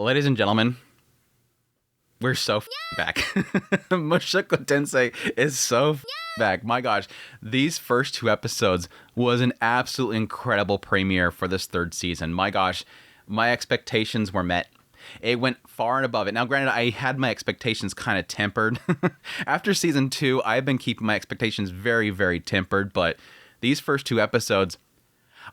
Ladies and gentlemen, we're so back. Mushoku Tensei is so back. My gosh, these first two episodes was an absolutely incredible premiere for this third season. My gosh, my expectations were met. It went far and above it. Now, granted, I had my expectations kind of tempered. After season 2, I've been keeping my expectations very, very tempered, but these first two episodes,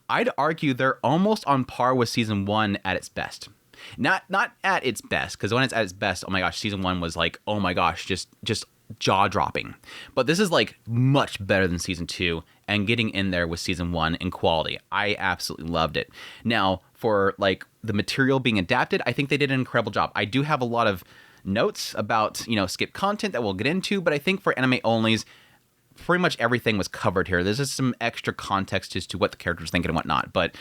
I'd argue they're almost on par with season 1 at its best. Not at its best, because when it's at its best, oh my gosh, season 1 was like, oh my gosh, just jaw-dropping. But this is like much better than season 2 and getting in there with season 1 in quality. I absolutely loved it. Now, for like the material being adapted, I think they did an incredible job. I do have a lot of notes about, skip content that we'll get into, but I think for anime onlys, pretty much everything was covered here. There's just some extra context as to what the character's thinking and whatnot, but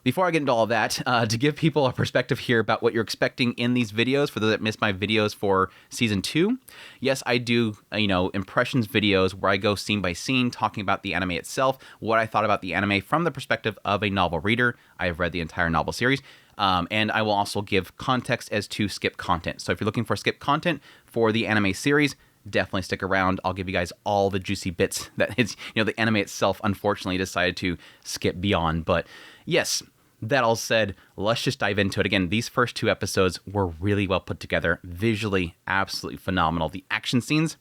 before I get into all of that, to give people a perspective here about what you're expecting in these videos, for those that missed my videos for Season 2, yes, I do, impressions videos where I go scene by scene talking about the anime itself, what I thought about the anime from the perspective of a novel reader. I have read the entire novel series, and I will also give context as to skip content. So if you're looking for skip content for the anime series, definitely stick around. I'll give you guys all the juicy bits that it's, the anime itself unfortunately decided to skip beyond. But yes, that all said, let's just dive into it. Again, these first two episodes were really well put together, visually absolutely phenomenal. The action scenes,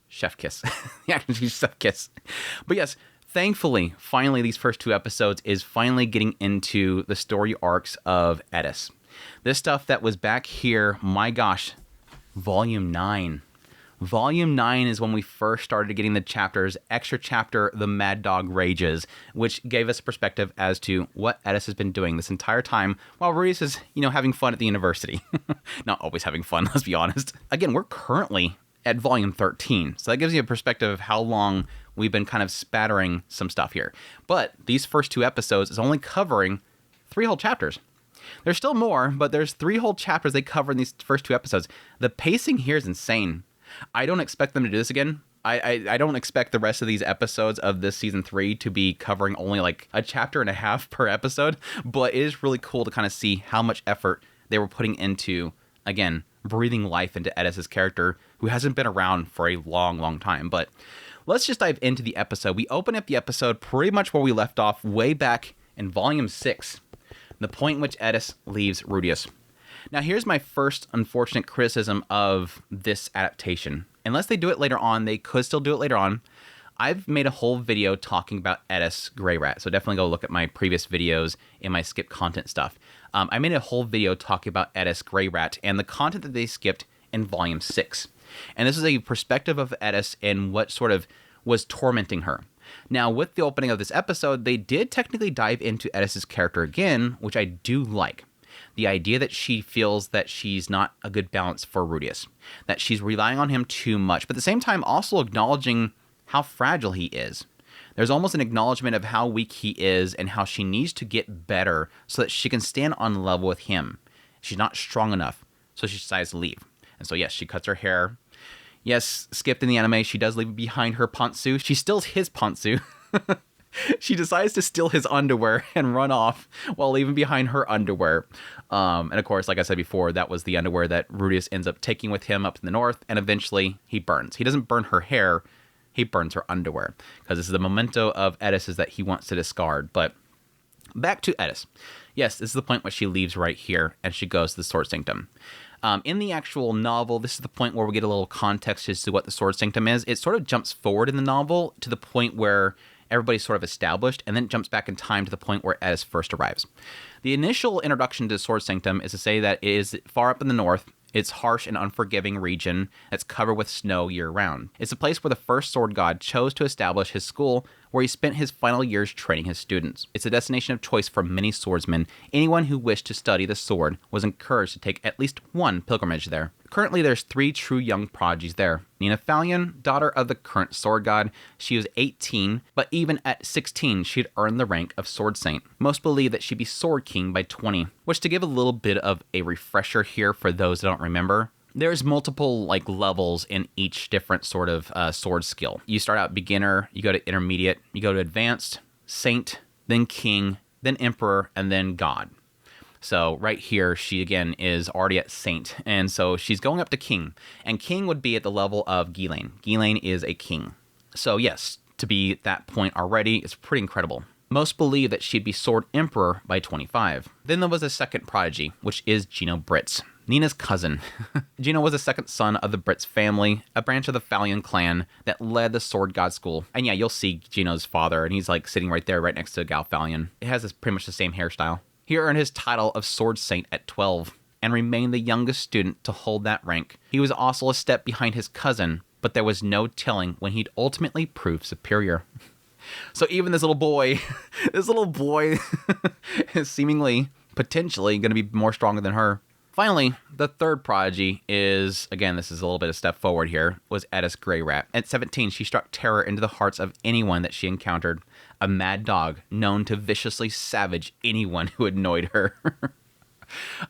chef kiss. The action scenes, chef kiss. But yes, thankfully, finally, these first two episodes is finally getting into the story arcs of Eris. This stuff that was back here, my gosh, Volume 9. Volume 9 is when we first started getting the chapters, extra chapter, The Mad Dog Rages, which gave us a perspective as to what Eris has been doing this entire time while Rudeus is, having fun at the university. Not always having fun, let's be honest. Again, we're currently at Volume 13, so that gives you a perspective of how long we've been kind of spattering some stuff here. But these first two episodes is only covering 3 whole chapters. There's still more, but there's 3 whole chapters they cover in these first 2 episodes. The pacing here is insane. I don't expect them to do this again. I don't expect the rest of these episodes of this season 3 to be covering only like a chapter and a half per episode, but it is really cool to kind of see how much effort they were putting into, again, breathing life into Eris's character, who hasn't been around for a long, long time. But let's just dive into the episode. We open up the episode pretty much where we left off way back in Volume 6, the point in which Eris leaves Rudeus. Now, here's my first unfortunate criticism of this adaptation. Unless they do it later on, they could still do it later on. I've made a whole video talking about Eris Grey Rat, so definitely go look at my previous videos in my skip content stuff. I made a whole video talking about Eris Grey Rat and the content that they skipped in Volume 6. And this is a perspective of Eris and what sort of was tormenting her. Now, with the opening of this episode, they did technically dive into Eris's character again, which I do like. The idea that she feels that she's not a good balance for Rudeus, that she's relying on him too much, but at the same time also acknowledging how fragile he is. There's almost an acknowledgement of how weak he is and how she needs to get better so that she can stand on level with him. She's not strong enough, so she decides to leave. And so yes, she cuts her hair. Yes, skipped in the anime, she does leave behind her pantsu. She steals his pantsu. She decides to steal his underwear and run off while leaving behind her underwear. And of course, like I said before, that was the underwear that Rudeus ends up taking with him up in the north, and eventually he burns. He doesn't burn her hair, he burns her underwear, because this is the memento of Eris is that he wants to discard. But back to Eris. Yes, this is the point where she leaves right here, and she goes to the Sword Sanctum. In the actual novel, this is the point where we get a little context as to what the Sword Sanctum is. It sort of jumps forward in the novel to the point where everybody's sort of established, and then it jumps back in time to the point where Eris first arrives. The initial introduction to the Sword Sanctum is to say that it is far up in the north. It's harsh and unforgiving region that's covered with snow year-round. It's a place where the first sword god chose to establish his school, where he spent his final years training his students. It's a destination of choice for many swordsmen. Anyone who wished to study the sword was encouraged to take at least one pilgrimage there. Currently, there's 3 true young prodigies there. Nina Fallion, daughter of the current sword god, she was 18, but even at 16, she had earned the rank of sword saint. Most believe that she'd be sword king by 20, which, to give a little bit of a refresher here for those that don't remember, there's multiple levels in each different sort of sword skill. You start out beginner, you go to intermediate, you go to advanced, saint, then king, then emperor, and then god. So right here, she again is already at Saint. And so she's going up to King. And King would be at the level of Ghislaine. Ghislaine is a king. So yes, to be at that point already is pretty incredible. Most believe that she'd be Sword Emperor by 25. Then there was a second prodigy, which is Gino Britz, Nina's cousin. Gino was the second son of the Britz family, a branch of the Falion clan that led the Sword God School. And yeah, you'll see Gino's father, and he's like sitting right there, right next to Galfalion. It has pretty much the same hairstyle. He earned his title of Sword Saint at 12, and remained the youngest student to hold that rank. He was also a step behind his cousin, but there was no telling when he'd ultimately prove superior. So even this little boy is seemingly, potentially, going to be more stronger than her. Finally, the third prodigy is, again, this is a little bit of step forward here, was Eris Greyrat. At 17, she struck terror into the hearts of anyone that she encountered. A mad dog known to viciously savage anyone who annoyed her.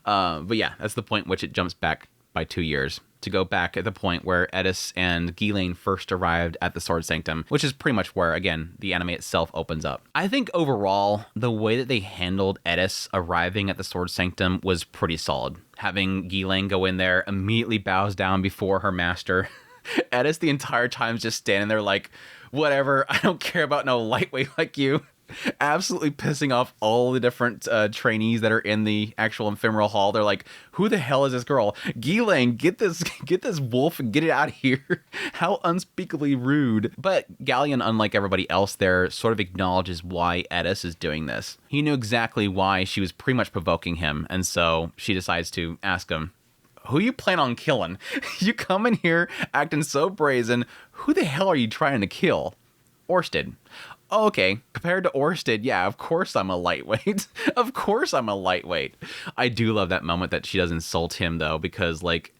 But yeah, that's the point which it jumps back by 2 years, to go back at the point where Eris and Ghislaine first arrived at the Sword Sanctum, which is pretty much where, again, the anime itself opens up. I think overall, the way that they handled Eris arriving at the Sword Sanctum was pretty solid. Having Ghislaine go in there, immediately bows down before her master. Eris the entire time is just standing there like, whatever, I don't care about no lightweight like you. Absolutely pissing off all the different trainees that are in the actual ephemeral hall. They're like, who the hell is this girl? Ghislaine, get this wolf and get it out of here. How unspeakably rude. But Gallion, unlike everybody else there, sort of acknowledges why Eris is doing this. He knew exactly why she was pretty much provoking him, and so she decides to ask him, who you plan on killing? You come in here acting so brazen. Who the hell are you trying to kill? Orsted. Oh, okay, compared to Orsted, yeah, of course I'm a lightweight. Of course I'm a lightweight. I do love that moment that she does insult him, though, because, like,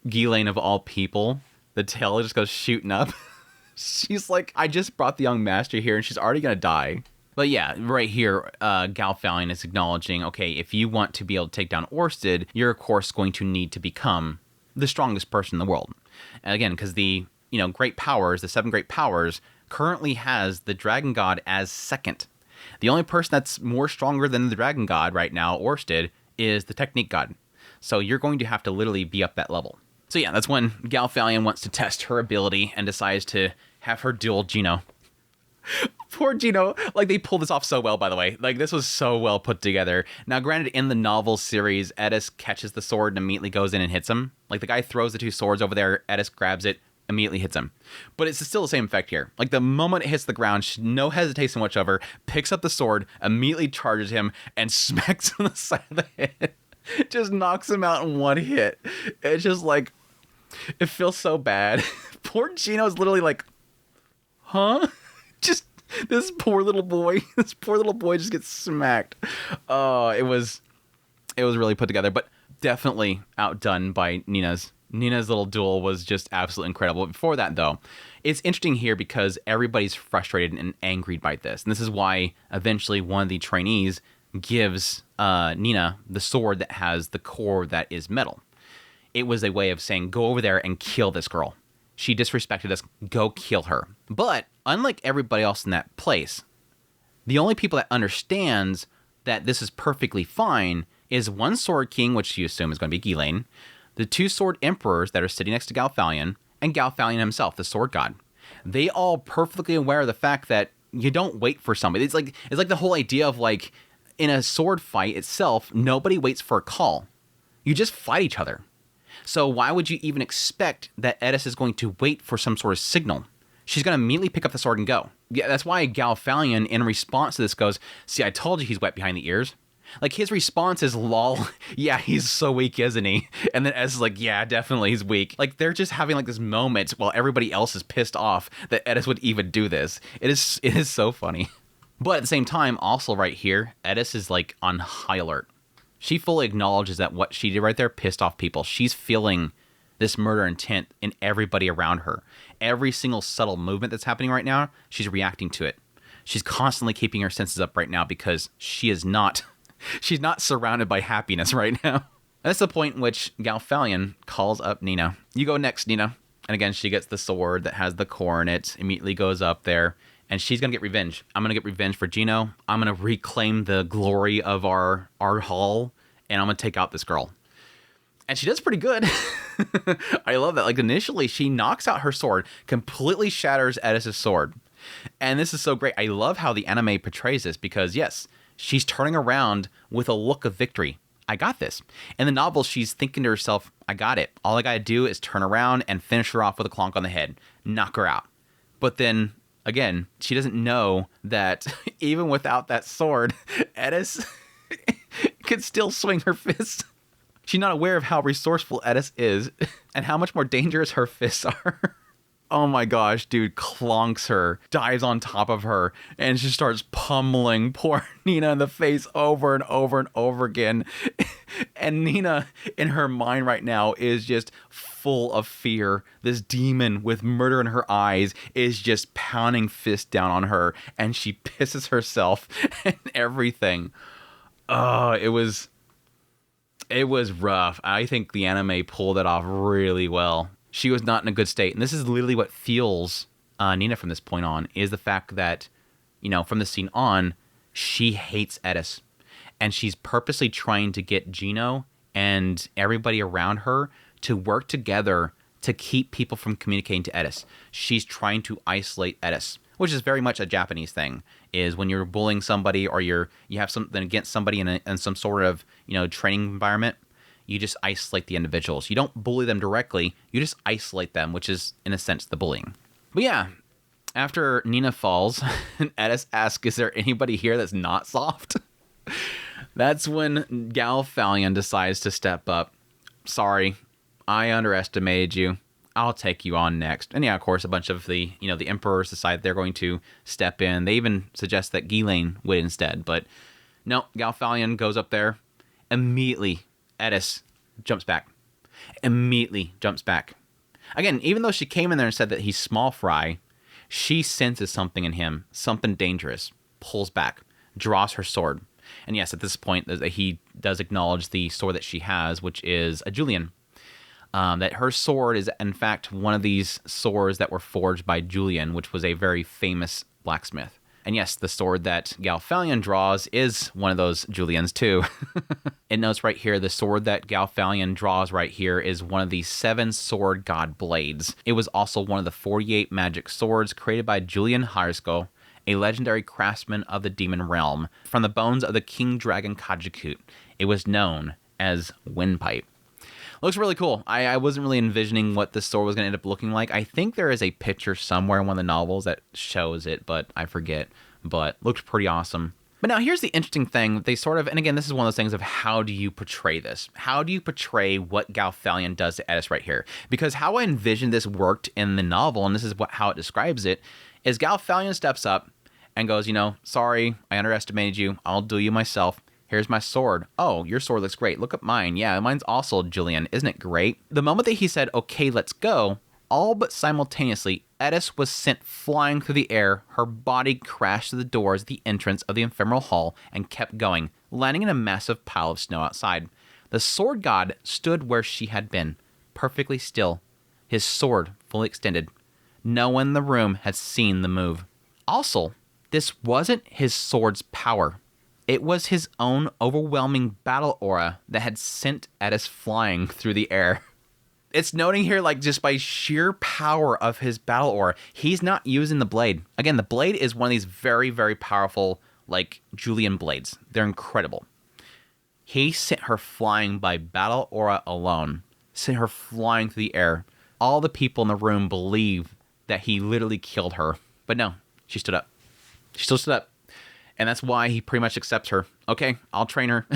Ghislaine of all people, the tail just goes shooting up. She's like, I just brought the young master here, and she's already gonna die. But yeah, right here, Galfalion is acknowledging, okay, if you want to be able to take down Orsted, you're, of course, going to need to become the strongest person in the world. And again, because the, great powers, the 7 great powers, currently has the Dragon God as second. The only person that's more stronger than the Dragon God right now, Orsted, is the Technique God. So you're going to have to literally be up that level. So yeah, that's when Galfalion wants to test her ability and decides to have her duel Gino. Poor Gino. Like, they pulled this off so well, by the way. Like, this was so well put together. Now, granted, in the novel series, Eris catches the sword and immediately goes in and hits him. Like, the guy throws the 2 swords over there, Eris grabs it, immediately hits him. But it's still the same effect here. Like, the moment it hits the ground, no hesitation whatsoever, picks up the sword, immediately charges him, and smacks him on the side of the head. Just knocks him out in one hit. It's just like, it feels so bad. Poor Gino's literally like, huh? Just, this poor little boy just gets smacked. Oh, it was really put together, but definitely outdone by Nina's. Nina's little duel was just absolutely incredible. Before that, though, it's interesting here because everybody's frustrated and angry by this. And this is why eventually one of the trainees gives Nina the sword that has the core that is metal. It was a way of saying, go over there and kill this girl. She disrespected us. Go kill her. But unlike everybody else in that place, the only people that understands that this is perfectly fine is one Sword King, which you assume is going to be Ghislaine, the 2 Sword Emperors that are sitting next to Galfalion, and Galfalion himself, the Sword God. They all perfectly aware of the fact that you don't wait for somebody. It's like the whole idea of, like, in a sword fight itself, nobody waits for a call. You just fight each other. So why would you even expect that Eris is going to wait for some sort of signal? She's going to immediately pick up the sword and go. Yeah, that's why Galfalion, in response to this, goes, see, I told you he's wet behind the ears. Like, his response is, lol, yeah, he's so weak, isn't he? And then Eris is like, yeah, definitely, he's weak. Like, they're just having, like, this moment while everybody else is pissed off that Eris would even do this. It is so funny. But at the same time, also right here, Eris is, like, on high alert. She fully acknowledges that what she did right there pissed off people. She's feeling this murder intent in everybody around her. Every single subtle movement that's happening right now, she's reacting to it. She's constantly keeping her senses up right now because she's not surrounded by happiness right now. And that's the point in which Galfalion calls up Nina. You go next, Nina. And again, she gets the sword that has the core in it, immediately goes up there, and she's going to get revenge. I'm going to get revenge for Gino. I'm going to reclaim the glory of our hall. and I'm going to take out this girl. And she does pretty good. I love that. Like, initially, she knocks out her sword, completely shatters Eris' sword. And this is so great. I love how the anime portrays this because, yes, she's turning around with a look of victory. I got this. In the novel, she's thinking to herself, I got it. All I got to do is turn around and finish her off with a clonk on the head. Knock her out. But then, again, she doesn't know that even without that sword, Eris could still swing her fist. She's not aware of how resourceful Eris is and how much more dangerous her fists are. Oh my gosh, dude, clonks her, dives on top of her, and just starts pummeling poor Nina in the face over and over and over again. And Nina, in her mind right now, is just full of fear. This demon with murder in her eyes is just pounding fists down on her, and she pisses herself and everything. Oh, it was rough. I think the anime pulled it off really well. She was not in a good state. And this is literally what fuels Nina from this point on, is the fact that, you know, from this scene on, she hates Eris. And she's purposely trying to get Gino and everybody around her to work together to keep people from communicating to Eris. She's trying to isolate Eris, which is very much a Japanese thing, is when you're bullying somebody or you have something against somebody in some sort of, you know, training environment, you just isolate the individuals. You don't bully them directly. You just isolate them, which is, in a sense, the bullying. But yeah, after Nina falls, Eris asks, is there anybody here that's not soft? That's when Galfalion decides to step up. Sorry, I underestimated you. I'll take you on next. And yeah, of course, a bunch of the emperors decide they're going to step in. They even suggest that Ghislaine would instead. But no, Galfalion goes up there. Immediately, Eris jumps back. Immediately jumps back. Again, even though she came in there and said that he's small fry, she senses something in him, something dangerous, pulls back, draws her sword. And yes, at this point, he does acknowledge the sword that she has, which is a Julian. That her sword is, in fact, one of these swords that were forged by Julian, which was a very famous blacksmith. And yes, the sword that Galfalion draws is one of those Julians too. It notes right here, the sword that Galfalion draws right here is one of the 7 sword god blades. It was also one of the 48 magic swords created by Julian Harisco, a legendary craftsman of the demon realm. From the bones of the king dragon Kajikut, it was known as Windpipe. Looks really cool. I wasn't really envisioning what this sword was going to end up looking like. I think there is a picture somewhere in one of the novels that shows it, but I forget. But looked pretty awesome. But now here's the interesting thing. They sort of, and again, this is one of those things of how do you portray this? How do you portray what Galfalion does to Eris right here? Because how I envisioned this worked in the novel, and this is how it describes it, is Galfalion steps up and goes, you know, sorry, I underestimated you. I'll do you myself. Here's my sword. Oh, your sword looks great. Look at mine. Yeah, mine's also Julian. Isn't it great? The moment that he said, okay, let's go, all but simultaneously, Eris was sent flying through the air. Her body crashed to the doors at the entrance of the ephemeral hall and kept going, landing in a massive pile of snow outside. The sword god stood where she had been, perfectly still, his sword fully extended. No one in the room had seen the move. Also, this wasn't his sword's power. It was his own overwhelming battle aura that had sent Eris flying through the air. It's noting here, like, just by sheer power of his battle aura, he's not using the blade. Again, the blade is one of these very, very powerful, like, Julian blades. They're incredible. He sent her flying by battle aura alone. Sent her flying through the air. All the people in the room believe that he literally killed her. But no, she stood up. She still stood up. And that's why he pretty much accepts her. Okay, I'll train her.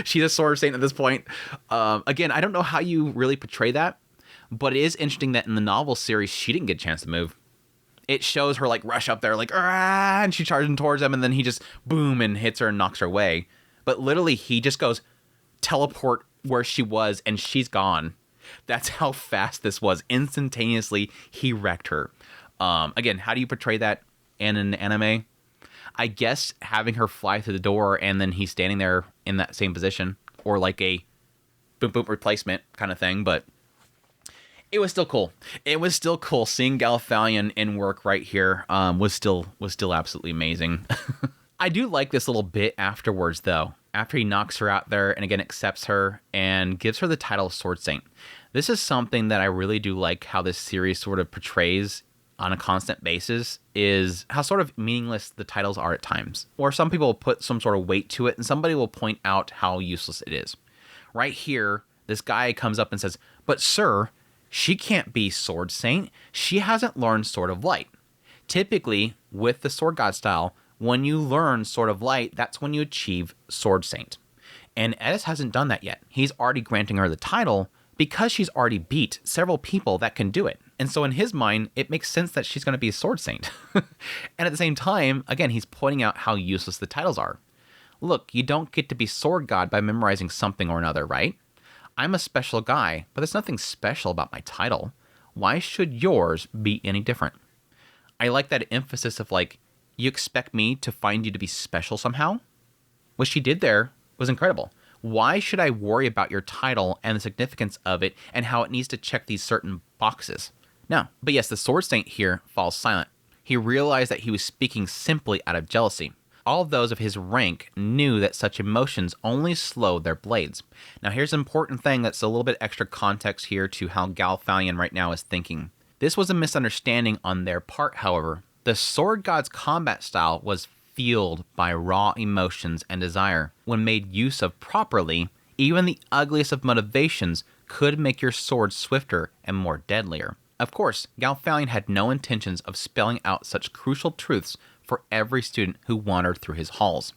She's a sword saint at this point. Again, I don't know how you really portray that, but it is interesting that in the novel series, she didn't get a chance to move. It shows her like rush up there, like, ah, and she charges towards him, and then he just boom and hits her and knocks her away. But literally, he just goes teleport where she was, and she's gone. That's how fast this was. Instantaneously, he wrecked her. Again, how do you portray that in an anime? I guess having her fly through the door and then he's standing there in that same position, or like a boom boom replacement kind of thing, but it was still cool. It was still cool seeing Galfalion in work right here. Was still absolutely amazing. I do like this little bit afterwards though, after he knocks her out there and again accepts her and gives her the title of Sword Saint. This is something that I really do like how this series sort of portrays on a constant basis, is how sort of meaningless the titles are at times. Or some people will put some sort of weight to it and somebody will point out how useless it is. Right here, this guy comes up and says, "But sir, she can't be Sword Saint. She hasn't learned Sword of Light." Typically, with the Sword God style, when you learn Sword of Light, that's when you achieve Sword Saint. And Eris hasn't done that yet. He's already granting her the title because she's already beat several people that can do it. And so in his mind, it makes sense that she's going to be a Sword Saint. And at the same time, again, he's pointing out how useless the titles are. Look, you don't get to be Sword God by memorizing something or another, right? I'm a special guy, but there's nothing special about my title. Why should yours be any different? I like that emphasis of like, you expect me to find you to be special somehow? What she did there was incredible. Why should I worry about your title and the significance of it and how it needs to check these certain boxes? No. But yes, the Sword Saint here falls silent. He realized that he was speaking simply out of jealousy. All of those of his rank knew that such emotions only slowed their blades. Now here's an important thing that's a little bit extra context here to how Galfalion right now is thinking. This was a misunderstanding on their part, however. The Sword God's combat style was fueled by raw emotions and desire. When made use of properly, even the ugliest of motivations could make your sword swifter and more deadlier. Of course, Galfalion had no intentions of spelling out such crucial truths for every student who wandered through his halls.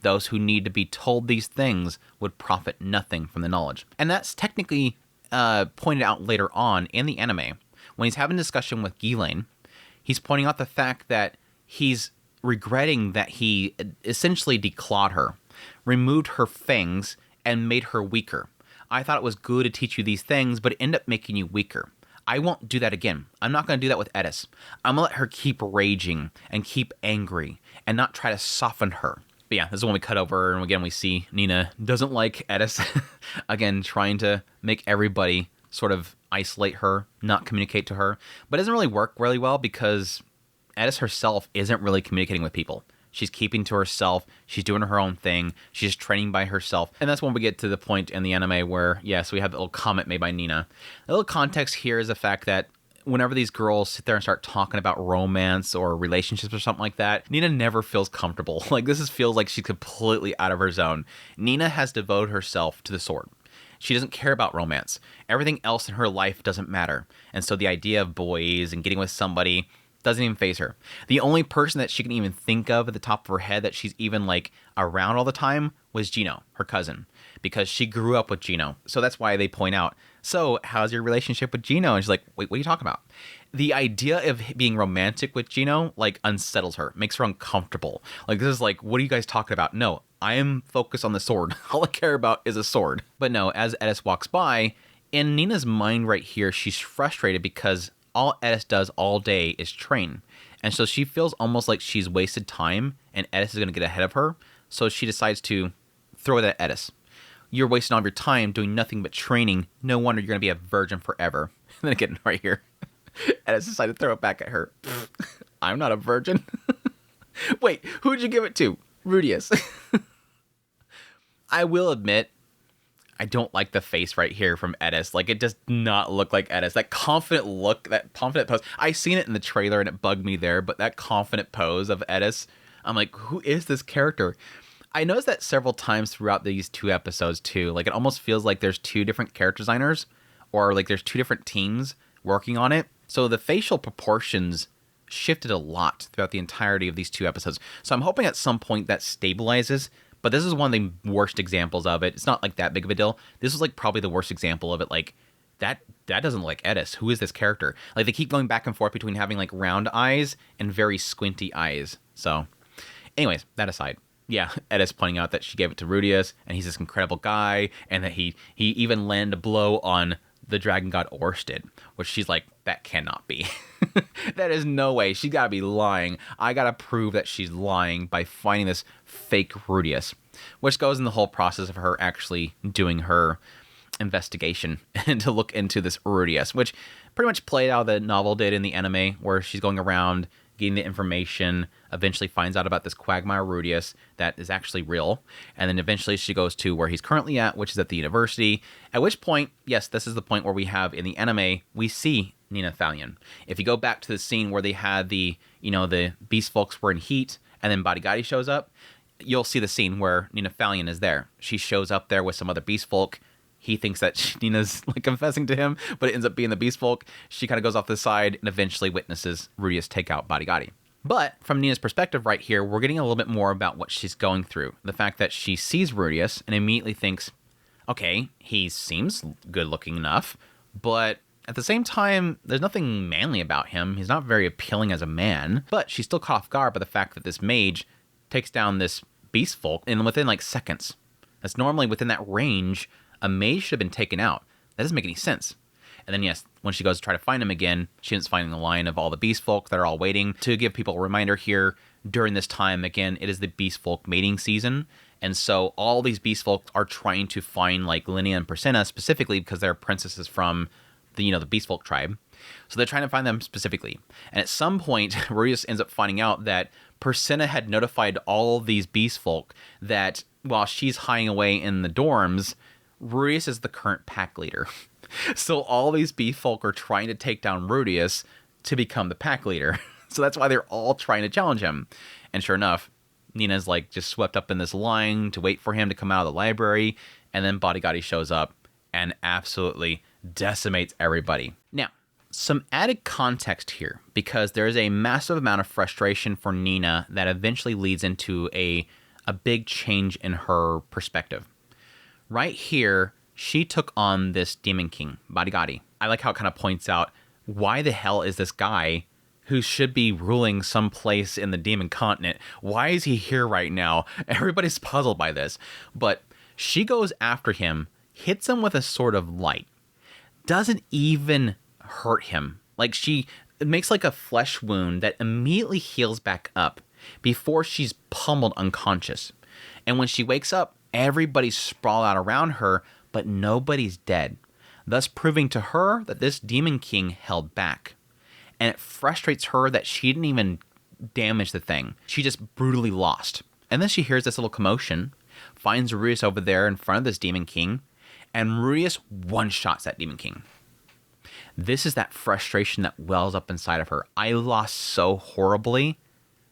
Those who need to be told these things would profit nothing from the knowledge. And that's technically pointed out later on in the anime. When he's having a discussion with Ghislaine, he's pointing out the fact that he's regretting that he essentially declawed her, removed her fangs, and made her weaker. I thought it was good to teach you these things, but it ended up making you weaker. I won't do that again. I'm not going to do that with Eris. I'm going to let her keep raging and keep angry and not try to soften her. But yeah, this is when we cut over and again we see Nina doesn't like Eris. Again, trying to make everybody sort of isolate her, not communicate to her. But it doesn't really work really well because Eris herself isn't really communicating with people. She's keeping to herself. She's doing her own thing. She's training by herself. And that's when we get to the point in the anime where, yes, we have the little comment made by Nina. The little context here is the fact that whenever these girls sit there and start talking about romance or relationships or something like that, Nina never feels comfortable. Like, this feels like she's completely out of her zone. Nina has devoted herself to the sword. She doesn't care about romance. Everything else in her life doesn't matter. And so the idea of boys and getting with somebody doesn't even faze her. The only person that she can even think of at the top of her head that she's even like around all the time was Gino, her cousin, because she grew up with Gino. So that's why they point out, so how's your relationship with Gino? And she's like, wait, what are you talking about? The idea of being romantic with Gino like unsettles her, makes her uncomfortable. Like, this is like, what are you guys talking about? No, I am focused on the sword. All I care about is a sword. But no, as Eris walks by, in Nina's mind right here, she's frustrated because all Eris does all day is train. And so she feels almost like she's wasted time and Eris is going to get ahead of her. So she decides to throw it at Eris. You're wasting all of your time doing nothing but training. No wonder you're going to be a virgin forever. And then again, right here, Eris decided to throw it back at her. I'm not a virgin. Wait, who'd you give it to? Rudeus. I will admit, I don't like the face right here from Eris. Like, it does not look like Eris. That confident look, that confident pose. I seen it in the trailer and it bugged me there, but that confident pose of Eris, I'm like, who is this character? I noticed that several times throughout these two episodes too. Like, it almost feels like there's two different character designers or like there's two different teams working on it. So the facial proportions shifted a lot throughout the entirety of these two episodes. So I'm hoping at some point that stabilizes. But this is one of the worst examples of it. It's not like that big of a deal. This was like probably the worst example of it. Like, that doesn't look like Eris. Who is this character? Like, they keep going back and forth between having like round eyes and very squinty eyes. So anyways, that aside. Yeah, Eris pointing out that she gave it to Rudeus and he's this incredible guy and that he even landed a blow on the dragon god Orsted, which she's like, that cannot be. That is no way. She gotta be lying. I gotta prove that she's lying by finding this fake Rudeus, which goes in the whole process of her actually doing her investigation and to look into this Rudeus, which pretty much played out the novel did in the anime, where she's going around getting the information, eventually finds out about this quagmire Rudeus that is actually real. And then eventually she goes to where he's currently at, which is at the university. At which point, yes, this is the point where we have in the anime, we see Nina Thalion. If you go back to the scene where they had the beast folks were in heat and then Bodigadi shows up, you'll see the scene where Nina Thalion is there. She shows up there with some other beast folk. He thinks that Nina's like confessing to him, but it ends up being the beast folk. She kind of goes off to the side and eventually witnesses Rudeus take out Bodigadi. But from Nina's perspective right here, we're getting a little bit more about what she's going through. The fact that she sees Rudeus and immediately thinks, okay, he seems good looking enough, but at the same time, there's nothing manly about him. He's not very appealing as a man, but she's still caught off guard by the fact that this mage takes down this beast folk within like seconds. That's normally within that range. A mage should have been taken out. That doesn't make any sense. And then, yes, when she goes to try to find him again, she ends up finding the line of all the beast folk that are all waiting. To give people a reminder here, during this time, again, it is the beast folk mating season. And so all these beast folk are trying to find like Linnea and Priscilla specifically because they're princesses from the beast folk tribe. So they're trying to find them specifically. And at some point, Rudeus ends up finding out that Priscilla had notified all these beast folk that while she's hiding away in the dorms, Rudeus is the current pack leader. So all these beast folk are trying to take down Rudeus to become the pack leader. So that's why they're all trying to challenge him. And sure enough, Nina's like just swept up in this line to wait for him to come out of the library. And then Bodigadi shows up and absolutely decimates everybody. Now, some added context here, because there is a massive amount of frustration for Nina that eventually leads into a big change in her perspective. Right here, she took on this demon king, Bodigadi. I like how it kind of points out, why the hell is this guy who should be ruling some place in the demon continent? Why is he here right now? Everybody's puzzled by this. But she goes after him, hits him with a sword of light. Doesn't even hurt him. Like she makes like a flesh wound that immediately heals back up before she's pummeled unconscious. And when she wakes up, everybody's sprawled out around her, but nobody's dead, thus proving to her that this demon king held back. And it frustrates her that she didn't even damage the thing. She just brutally lost. And then she hears this little commotion, finds Rudeus over there in front of this demon king, and Rudeus one-shots that demon king. This is that frustration that wells up inside of her. I lost so horribly,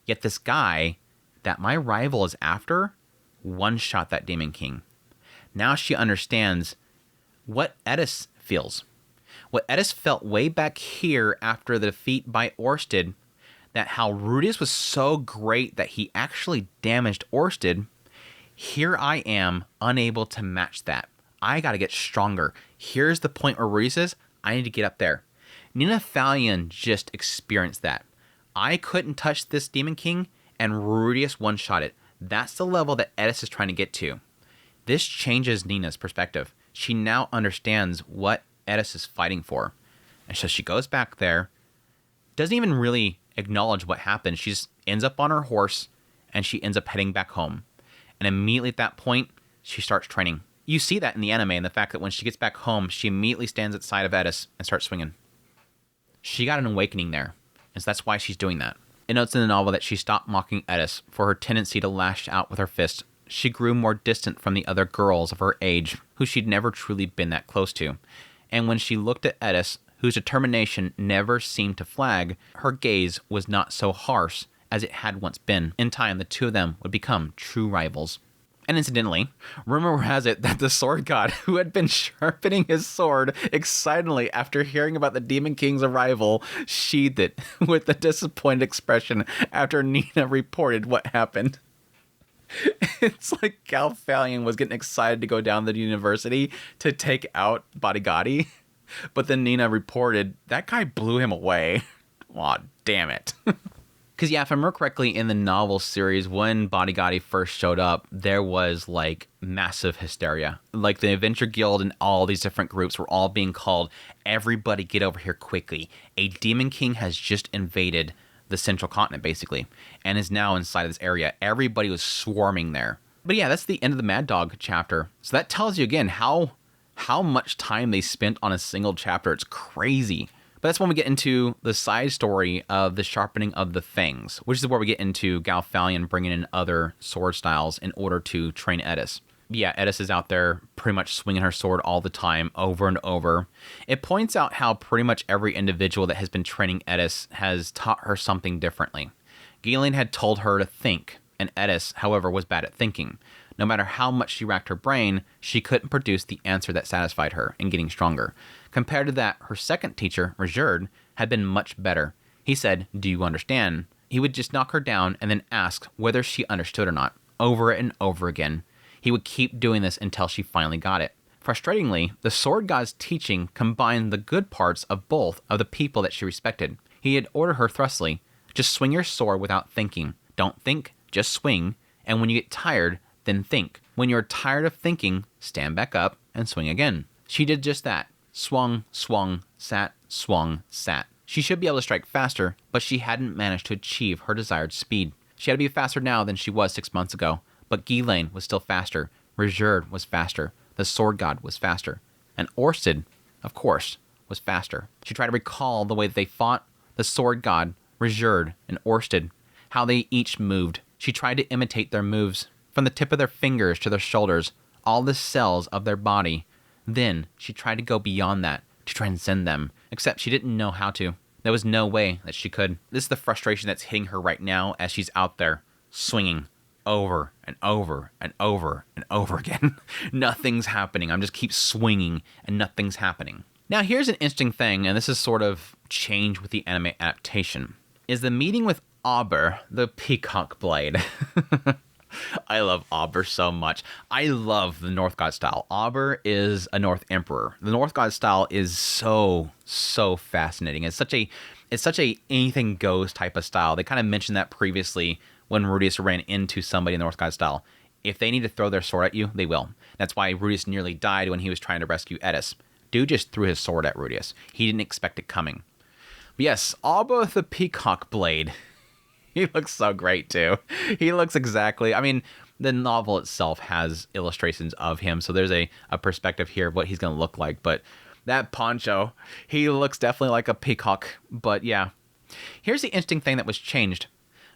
yet this guy that my rival is after one-shot that demon king. Now she understands what Eris feels. What Eris felt way back here after the defeat by Orsted, that how Rudeus was so great that he actually damaged Orsted. Here I am, unable to match that. I gotta get stronger. Here's the point where Rudeus is, I need to get up there. Nina Thalion just experienced that. I couldn't touch this demon king, and Rudeus one-shot it. That's the level that Eris is trying to get to. This changes Nina's perspective. She now understands what Eris is fighting for. And so she goes back there, doesn't even really acknowledge what happened. She just ends up on her horse, and she ends up heading back home. And immediately at that point, she starts training. You see that in the anime, and the fact that when she gets back home, she immediately stands at the side of Eris and starts swinging. She got an awakening there, and so that's why she's doing that. It notes in the novel that she stopped mocking Eris for her tendency to lash out with her fist. She grew more distant from the other girls of her age, who she'd never truly been that close to. And when she looked at Eris, whose determination never seemed to flag, her gaze was not so harsh as it had once been. In time, the two of them would become true rivals. And incidentally, rumor has it that the sword god, who had been sharpening his sword excitedly after hearing about the Demon King's arrival, sheathed it with a disappointed expression after Nina reported what happened. It's like Galfalion was getting excited to go down to the university to take out Bodigadi, but then Nina reported that guy blew him away. Aw, damn it. Because, yeah, if I remember correctly, in the novel series, when Bodigadi first showed up, there was, like, massive hysteria. Like, the Adventure Guild and all these different groups were all being called, everybody get over here quickly. A Demon King has just invaded the central continent, basically, and is now inside of this area. Everybody was swarming there. But, yeah, that's the end of the Mad Dog chapter. So that tells you, again, how much time they spent on a single chapter. It's crazy. But that's when we get into the side story of the sharpening of the fangs, which is where we get into Galfalion bringing in other sword styles in order to train Eris. Yeah, Eris is out there pretty much swinging her sword all the time, over and over. It points out how pretty much every individual that has been training Eris has taught her something differently. Galen had told her to think, and Eris, however, was bad at thinking. No matter how much she racked her brain, she couldn't produce the answer that satisfied her in getting stronger. Compared to that, her second teacher, Rajerd, had been much better. He said, "Do you understand?" He would just knock her down and then ask whether she understood or not, over and over again. He would keep doing this until she finally got it. Frustratingly, the sword god's teaching combined the good parts of both of the people that she respected. He had ordered her thrustily, just swing your sword without thinking. Don't think, just swing. And when you get tired, then think. When you're tired of thinking, stand back up and swing again. She did just that. Swung, swung, sat, swung, sat. She should be able to strike faster, but she hadn't managed to achieve her desired speed. She had to be faster now than she was 6 months ago. But Ghislaine was still faster. Rajerd was faster. The sword god was faster. And Orsted, of course, was faster. She tried to recall the way that they fought, the sword god, Rajerd, and Orsted, how they each moved. She tried to imitate their moves, from the tip of their fingers to their shoulders, all the cells of their body. Then she tried to go beyond that, to transcend them, except she didn't know how to. There was no way that she could. This is the frustration that's hitting her right now as she's out there, swinging over and over and over and over again. Nothing's happening. I'm just keep swinging and nothing's happening. Now here's an interesting thing, and this is sort of change with the anime adaptation, is the meeting with Auber, the peacock blade. I love Auber so much. I love the North God style. Auber is a North Emperor. The North God style is so fascinating. It's such a anything goes type of style. They kind of mentioned that previously when Rudeus ran into somebody in the North God style. If they need to throw their sword at you, they will. That's why Rudeus nearly died when he was trying to rescue Eris. Dude just threw his sword at Rudeus. He didn't expect it coming. But yes, Auber the peacock blade. He looks so great too. He looks exactly, I mean, the novel itself has illustrations of him, so there's a perspective here of what he's going to look like. But that poncho, he looks definitely like a peacock. But yeah, here's the interesting thing that was changed.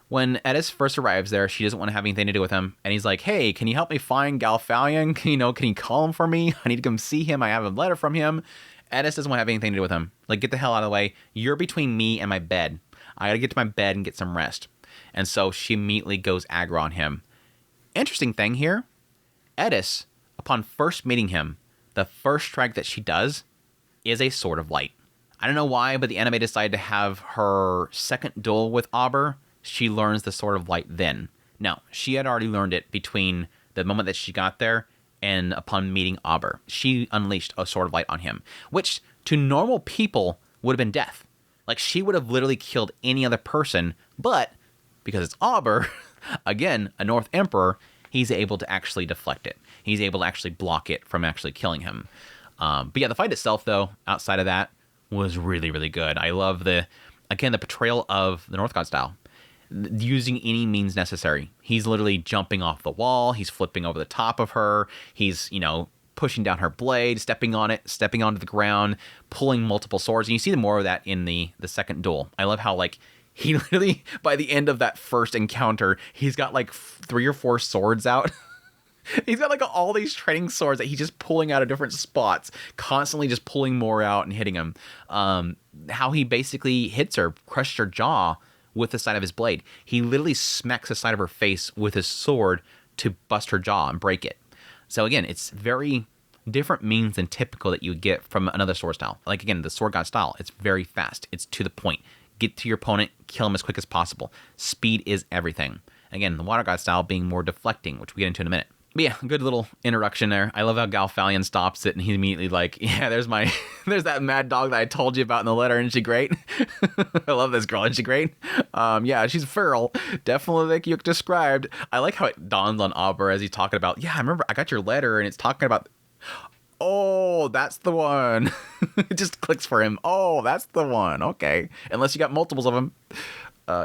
When Eris first arrives there, she doesn't want to have anything to do with him. And he's like, "Hey, can you help me find Galfalion? Can you call him for me? I need to come see him. I have a letter from him." Eris doesn't want to have anything to do with him. Like, get the hell out of the way. You're between me and my bed. I got to get to my bed and get some rest. And so she immediately goes aggro on him. Interesting thing here, Eris, upon first meeting him, the first strike that she does is a Sword of Light. I don't know why, but the anime decided to have her second duel with Auber. She learns the Sword of Light then. Now, she had already learned it between the moment that she got there and upon meeting Auber. She unleashed a Sword of Light on him, which to normal people would have been death. Like, she would have literally killed any other person, but because it's Auber, again, a North Emperor, he's able to actually deflect it. He's able to actually block it from actually killing him. But yeah, the fight itself, though, outside of that, was really, really good. I love the portrayal of the North God style. Using any means necessary. He's literally jumping off the wall. He's flipping over the top of her. He's, pushing down her blade, stepping on it, stepping onto the ground, pulling multiple swords. And you see more of that in the second duel. I love how, he literally, by the end of that first encounter, he's got 3 or 4 swords out. He's got all these training swords that he's just pulling out of different spots, constantly just pulling more out and hitting him. How he basically hits her, crushes her jaw with the side of his blade. He literally smacks the side of her face with his sword to bust her jaw and break it. So again, it's very different means than typical that you would get from another sword style. Like again, the Sword God style, it's very fast. It's to the point. Get to your opponent, kill him as quick as possible. Speed is everything. Again, the Water God style being more deflecting, which we get into in a minute. But yeah, good little introduction there. I love how Galfalion stops it and he's immediately like, "Yeah, there's that mad dog that I told you about in the letter. Isn't she great?" I love this girl. Isn't she great? Yeah, she's feral. Definitely like you described. I like how it dawns on Auber as he's talking about, "Yeah, I remember I got your letter," and it's talking about, "Oh, that's the one." It just clicks for him. "Oh, that's the one." Okay. Unless you got multiples of them.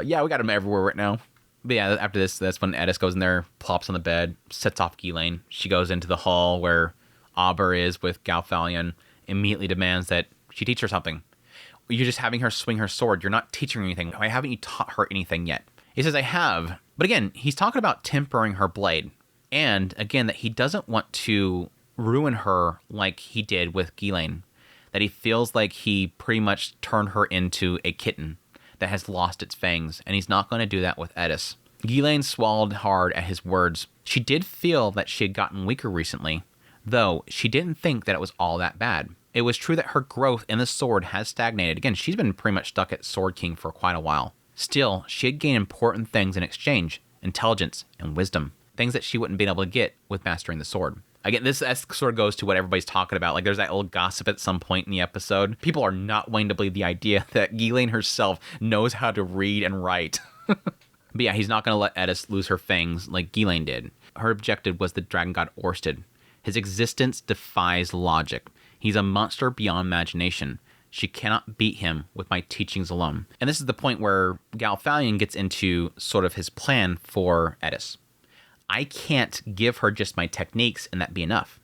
Yeah, we got him everywhere right now. But yeah, after this, that's when Eris goes in there, plops on the bed, sets off Ghislaine. She goes into the hall where Auber is with Galfalion, immediately demands that she teach her something. You're just having her swing her sword. You're not teaching her anything. Why haven't you taught her anything yet? He says, I have. But again, he's talking about tempering her blade. And again, that he doesn't want to ruin her like he did with Ghislaine. That he feels like he pretty much turned her into a kitten that has lost its fangs. And he's not going to do that with Eris. Ghislaine swallowed hard at his words. She did feel that she had gotten weaker recently, though she didn't think that it was all that bad. It was true that her growth in the sword has stagnated. Again, she's been pretty much stuck at Sword King for quite a while. Still, she had gained important things in exchange, intelligence and wisdom, things that she wouldn't be able to get with mastering the sword. Again, this sort of goes to what everybody's talking about. Like, there's that little gossip at some point in the episode. People are not willing to believe the idea that Ghislaine herself knows how to read and write. But yeah, he's not going to let Eris lose her fangs like Ghislaine did. Her objective was the dragon god Orsted. His existence defies logic. He's a monster beyond imagination. She cannot beat him with my teachings alone. And this is the point where Galfalion gets into sort of his plan for Eris. I can't give her just my techniques and that be enough.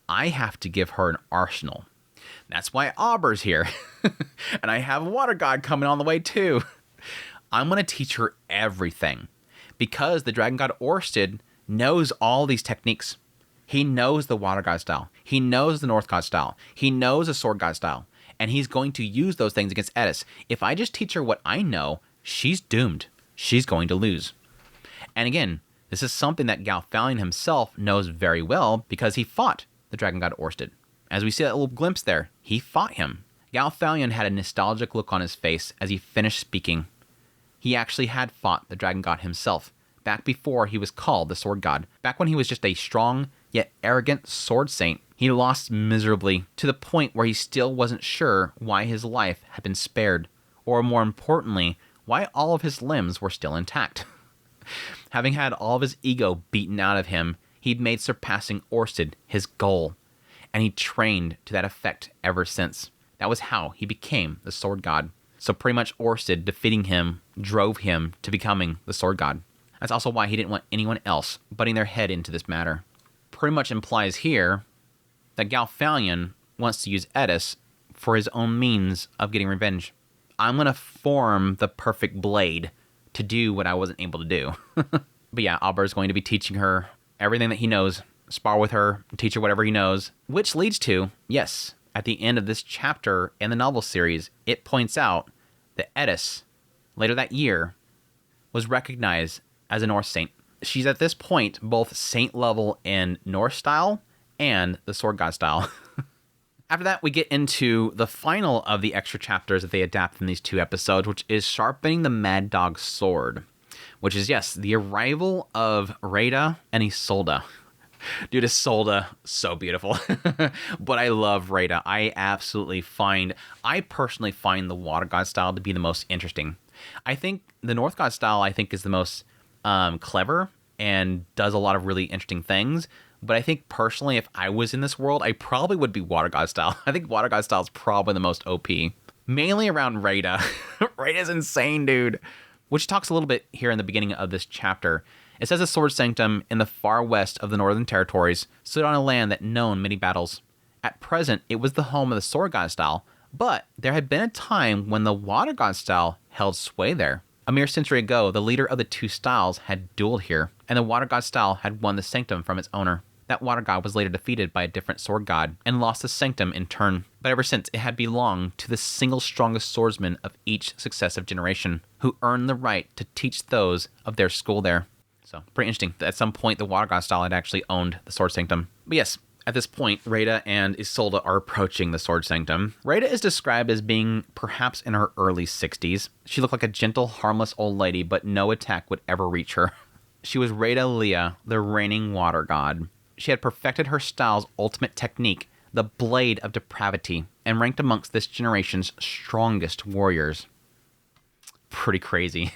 I have to give her an arsenal. That's why Auber's here. And I have a water god coming on the way too. I'm going to teach her everything. Because the dragon god Orsted knows all these techniques. He knows the water god style. He knows the north god style. He knows the sword god style. And he's going to use those things against Eris. If I just teach her what I know, she's doomed. She's going to lose. And again, this is something that Galfalion himself knows very well because he fought the dragon god Orsted. As we see that little glimpse there, he fought him. Galfalion had a nostalgic look on his face as he finished speaking. He actually had fought the dragon god himself, back before he was called the sword god, back when he was just a strong yet arrogant sword saint. He lost miserably to the point where he still wasn't sure why his life had been spared, or more importantly, why all of his limbs were still intact. Having had all of his ego beaten out of him, he'd made surpassing Orsted his goal, and he trained to that effect ever since. That was how he became the sword god. So pretty much Orsted defeating him drove him to becoming the sword god. That's also why he didn't want anyone else butting their head into this matter. Pretty much implies here that Galfalion wants to use Eris for his own means of getting revenge. I'm going to form the perfect blade to do what I wasn't able to do. But yeah, Auber is going to be teaching her everything that he knows, spar with her, teach her whatever he knows, which leads to, yes, at the end of this chapter in the novel series, it points out that Eris, later that year, was recognized as a Norse saint. She's at this point both saint level in Norse style and the sword god style. After that, we get into the final of the extra chapters that they adapt from these two episodes, which is Sharpening the Mad Dog's Sword, which is, yes, the arrival of Rada and Isolde. Dude, Isolde, so beautiful. But I love Rada. I personally find the water god style to be the most interesting. I think the North god style, is the most clever and does a lot of really interesting things. But I think personally, if I was in this world, I probably would be water god style. I think water god style is probably the most OP. Mainly around Rada. Rada's insane, dude. Which talks a little bit here in the beginning of this chapter. It says the sword sanctum in the far west of the northern territories stood on a land that known many battles. At present, it was the home of the sword god style, but there had been a time when the water god style held sway there. A mere century ago, the leader of the two styles had dueled here, and the water god style had won the sanctum from its owner. That water god was later defeated by a different sword god and lost the sanctum in turn. But ever since, it had belonged to the single strongest swordsman of each successive generation, who earned the right to teach those of their school there. So, pretty interesting. At some point, the water god style had actually owned the sword sanctum. But yes, at this point, Rada and Isolde are approaching the sword sanctum. Rada is described as being perhaps in her early 60s. She looked like a gentle, harmless old lady, but no attack would ever reach her. She was Rada Lea, the reigning water god. She had perfected her style's ultimate technique, the Blade of Depravity, and ranked amongst this generation's strongest warriors. Pretty crazy.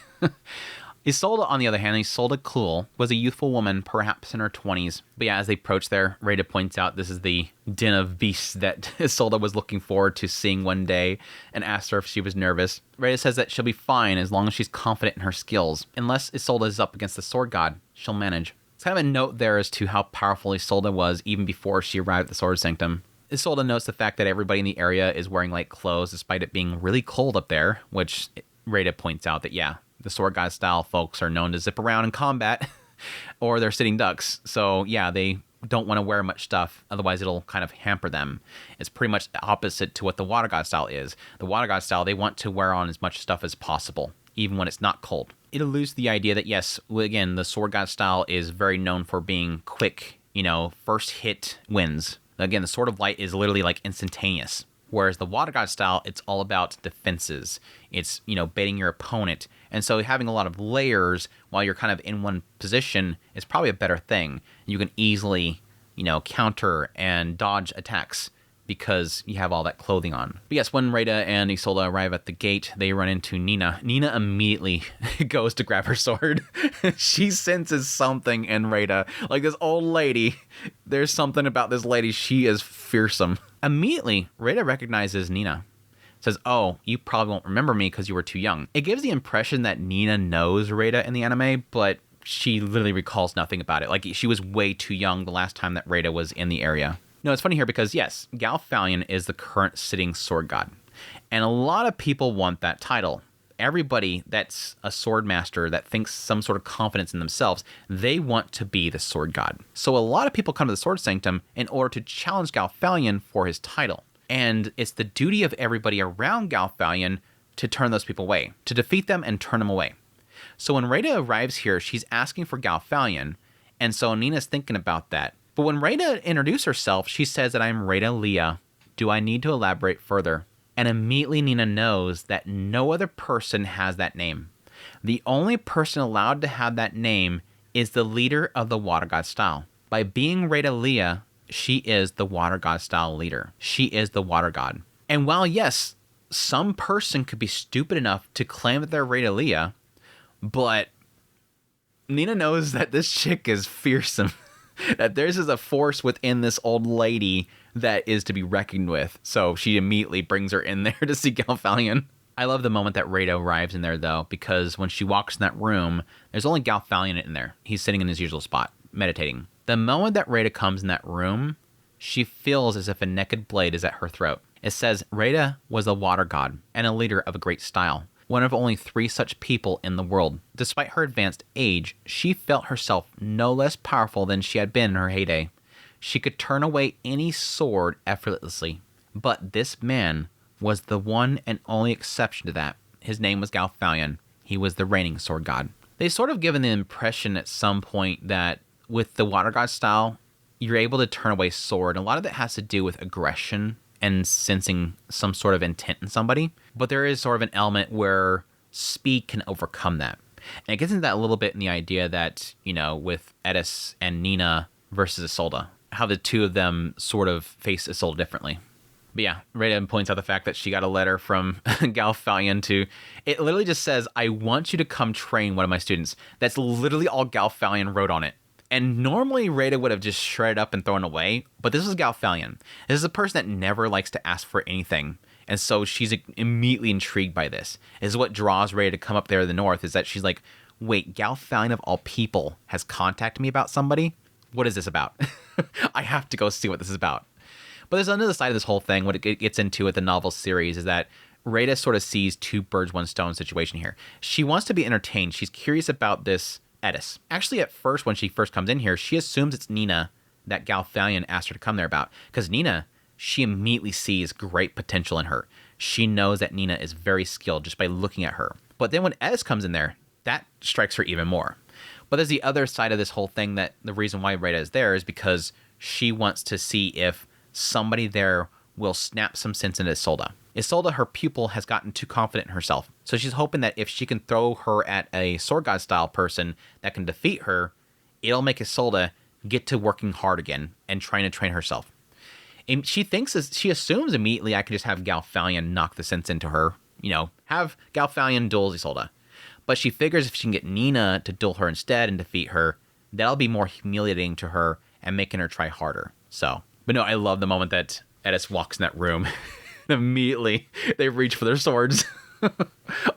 Isolde, on the other hand, Isolde Kluhl, was a youthful woman, perhaps in her 20s. But yeah, as they approach there, Rada points out this is the den of beasts that Isolde was looking forward to seeing one day, and asks her if she was nervous. Rada says that she'll be fine as long as she's confident in her skills. Unless Isolde is up against the sword god, she'll manage. It's kind of a note there as to how powerful Isolde was even before she arrived at the sword sanctum. Isolde notes the fact that everybody in the area is wearing light clothes despite it being really cold up there, which Rada points out that, yeah, the sword god style folks are known to zip around in combat or they're sitting ducks. So yeah, they don't want to wear much stuff, otherwise it'll kind of hamper them. It's pretty much the opposite to what the water god style is. The water god style, they want to wear on as much stuff as possible, even when it's not cold. It alludes to the idea that, yes, again, the sword god style is very known for being quick, first hit wins. Again, the Sword of Light is literally like instantaneous. Whereas the Water God style, it's all about defenses. It's, baiting your opponent. And so having a lot of layers while you're kind of in one position is probably a better thing. You can easily, counter and dodge attacks because you have all that clothing on. But yes, when Rada and Isolde arrive at the gate, they run into Nina. Nina immediately goes to grab her sword. She senses something in Rada. Like this old lady, there's something about this lady. She is fearsome. Immediately, Rada recognizes Nina. Says, oh, you probably won't remember me because you were too young. It gives the impression that Nina knows Rada in the anime, but she literally recalls nothing about it. Like, she was way too young the last time that Rada was in the area. No, it's funny here because, yes, Galfalion is the current sitting sword god. And a lot of people want that title. Everybody that's a sword master that thinks some sort of confidence in themselves, they want to be the sword god. So a lot of people come to the Sword Sanctum in order to challenge Galfalion for his title. And it's the duty of everybody around Galfalion to turn those people away, to defeat them and turn them away. So when Rada arrives here, she's asking for Galfalion, and so Nina's thinking about that. But when Rada introduces herself, she says that I'm Rada Leah. Do I need to elaborate further? And immediately Nina knows that no other person has that name. The only person allowed to have that name is the leader of the Water God style. By being Rada Leah, she is the Water God style leader. She is the Water God. And while, yes, some person could be stupid enough to claim that they're Rada Leah, but Nina knows that this chick is fearsome. That there's a force within this old lady that is to be reckoned with. So she immediately brings her in there to see Galfalion. I love the moment that Rada arrives in there, though, because when she walks in that room, there's only Galfalion in there. He's sitting in his usual spot, meditating. The moment that Rada comes in that room, she feels as if a naked blade is at her throat. It says Rada was a water god and a leader of a great style. One of only 3 such people in the world. Despite her advanced age, she felt herself no less powerful than she had been in her heyday. She could turn away any sword effortlessly. But this man was the one and only exception to that. His name was Galfalion. He was the reigning sword god. They sort of given the impression at some point that with the water god style, you're able to turn away sword. A lot of that has to do with aggression and sensing some sort of intent in somebody. But there is sort of an element where speed can overcome that. And it gets into that a little bit in the idea that, with Eris and Nina versus Isolde, how the two of them sort of face Isolde differently. But yeah, Rada points out the fact that she got a letter from Galfalion to... It literally just says, I want you to come train one of my students. That's literally all Galfalion wrote on it. And normally Rada would have just shredded up and thrown away, but this is Galfalion. This is a person that never likes to ask for anything. And so she's immediately intrigued by this. This is what draws Rada to come up there to the north, is that she's like, wait, Galfalion of all people has contacted me about somebody? What is this about? I have to go see what this is about. But there's another side of this whole thing, what it gets into with the novel series, is that Rada sort of sees 2 birds, 1 stone situation here. She wants to be entertained. She's curious about this Eris. Actually, at first, when she first comes in here, she assumes it's Nina that Galfalion asked her to come there about. Because Nina, she immediately sees great potential in her. She knows that Nina is very skilled just by looking at her. But then when Eris comes in there, that strikes her even more. But there's the other side of this whole thing, that the reason why Rada is there is because she wants to see if somebody there will snap some sense into Isolde. Isolde, her pupil, has gotten too confident in herself. So she's hoping that if she can throw her at a sword god style person that can defeat her, it'll make Isolde get to working hard again and trying to train herself. And she assumes immediately I can just have Galfalion knock the sense into her, have Galfalion duels Isolde. But she figures if she can get Nina to duel her instead and defeat her, that'll be more humiliating to her and making her try harder. But no, I love the moment that Eris walks in that room. Immediately, they reach for their swords.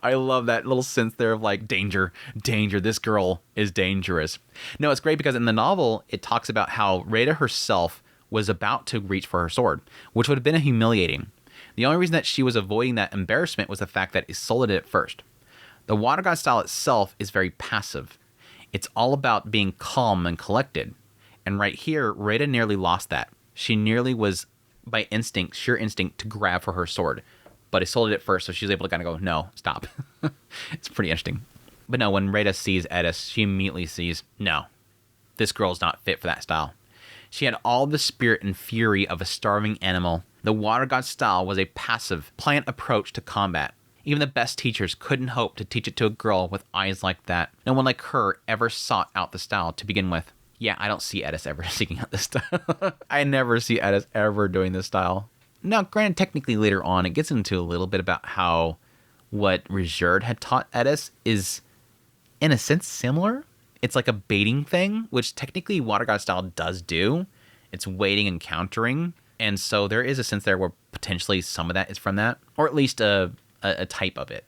I love that little sense there of like, danger, this girl is dangerous. No, it's great because in the novel, it talks about how Rada herself was about to reach for her sword, which would have been humiliating. The only reason that she was avoiding that embarrassment was the fact that Isola did it first. The Water God style itself is very passive. It's all about being calm and collected. And right here, Rada nearly lost that. She nearly was, by instinct, sheer instinct, to grab for her sword. But Isola did it first, so she was able to kind of go, no, stop. It's pretty interesting. But no, when Rada sees Eris, she immediately sees, no, this girl's not fit for that style. She had all the spirit and fury of a starving animal. The Water God style was a passive, pliant approach to combat. Even the best teachers couldn't hope to teach it to a girl with eyes like that. No one like her ever sought out the style to begin with. Yeah, I don't see Eris ever seeking out this style. I never see Eris ever doing this style. Now, granted, technically later on, it gets into a little bit about how what Rijerd had taught Eris is, in a sense, similar. It's like a baiting thing, which technically Water God style does do. It's waiting and countering. And so there is a sense there where potentially some of that is from that, or at least a type of it.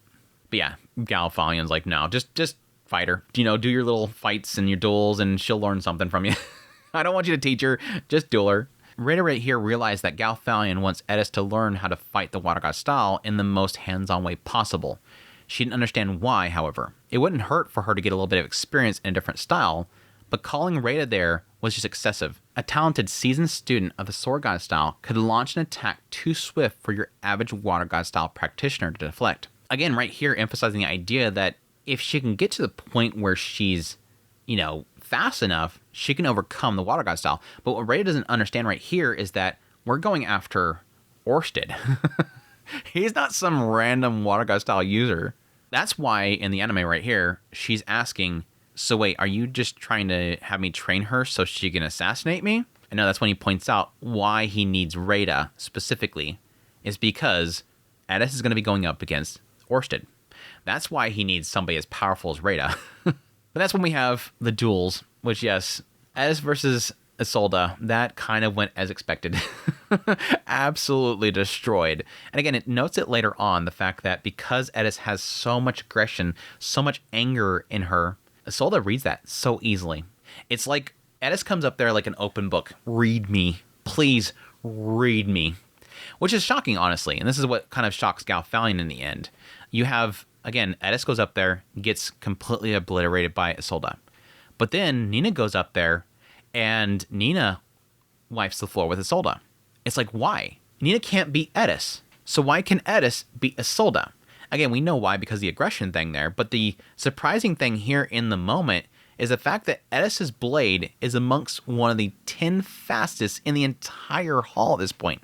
But yeah, Galfalion's like, no, just fight her. Do your little fights and your duels, and she'll learn something from you. I don't want you to teach her, just duel her. Rada right here realized that Galfalion wants Eris to learn how to fight the Water God style in the most hands-on way possible. She didn't understand why, however. It wouldn't hurt for her to get a little bit of experience in a different style, but calling Rada there was just excessive. A talented, seasoned student of the Sword God style could launch an attack too swift for your average Water God style practitioner to deflect. Again, right here emphasizing the idea that if she can get to the point where she's, fast enough, she can overcome the Water God style. But what Rada doesn't understand right here is that we're going after Orsted. He's not some random Water God style user. That's why in the anime right here, she's asking, so wait, are you just trying to have me train her so she can assassinate me? And no, that's when he points out why he needs Rada specifically, is because Eris is going to be going up against Orsted. That's why he needs somebody as powerful as Rada. But that's when we have the duels, which, yes, Eris versus Isolde, that kind of went as expected. Absolutely destroyed. And again, it notes it later on, the fact that because Eris has so much aggression, so much anger in her, Isolde reads that so easily. It's like Eris comes up there like an open book. Read me. Please read me. Which is shocking, honestly. And this is what kind of shocks Galfalion in the end. You have, again, Eris goes up there, gets completely obliterated by Isolde. But then Nina goes up there, and Nina wipes the floor with Isolde. It's like, why? Nina can't beat Eris. So why can Eris beat Isolde? Again, we know why, because of the aggression thing there. But the surprising thing here in the moment is the fact that Eris's blade is amongst one of the 10 fastest in the entire hall at this point.